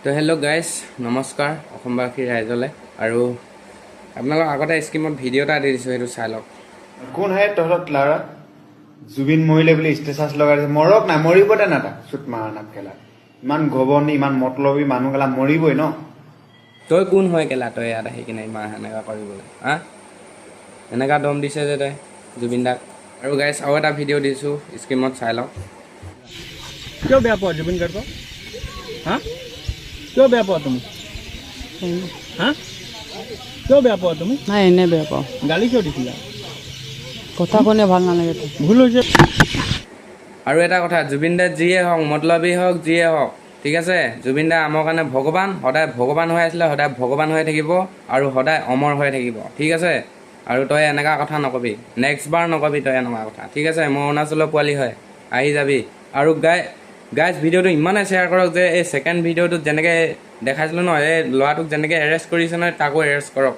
তো hello' guys নমস্কাৰ অসমবাসী ৰাইজলৈ আৰু আপোনালোকৰ আগতে স্কিমত ভিডিঅ' এটা দি দিছোঁ সেইটো চাই লওক। কোন হে তহঁত লাৰা জুবিন মৰিলে বুলি ষ্টেটাছ লগাই দিছে। মৰক নাই, মৰিব দে না তাক চুট মাৰা নাপ খেলা। ইমান ঘবনি ইমান মতলবী মানুহ গেলা মৰিবই ন। তই কোন হয় কেলা তই ইয়াত আহি কিনে ইমান সেনেকুৱা কৰিবলৈ হা? এনেকুৱা দম দিছে যে তই জুবিন দাক। আৰু গাইজ আৰু এটা ভিডিঅ' দিছোঁ স্কিমত চাই লওক। क्यों बेया पाओ जुबिन गार्ग को? हाँ क्यों बेया पाओ तुम? हाँ क्यों बेया पाओ तुम? নাই এনে বেয়া পাওঁ गाली क्यों दिखिला? কথা শুনে ভাল নালাগে তো भूल हो আৰু এটা কথা, জুবিন দা যিয়ে হওক মতলবী হওক যিয়ে হওক ঠিক আছে, জুবিন দা আমাৰ কাৰণে ভগৱান, সদায় ভগৱান হৈ আছিলে, সদায় ভগৱান হৈ থাকিব আৰু সদায় অমৰ হৈ থাকিব ঠিক আছে। আৰু তই এনেকুৱা কথা নকবি, নেক্সট বাৰ নকবি তই এনেকুৱা কথা ঠিক আছে। মই অৰুণাচলৰ পোৱালি হয়, আহি যাবি। আৰু গাইজ ভিডিঅ'টো ইমানে শ্বেয়াৰ কৰক যে এই ছেকেণ্ড ভিডিঅ'টোত যেনেকৈ দেখাইছিলোঁ ন, এই ল'ৰাটোক যেনেকৈ এৰেষ্ট কৰিছে নহয় তাকো এৰেষ্ট কৰক।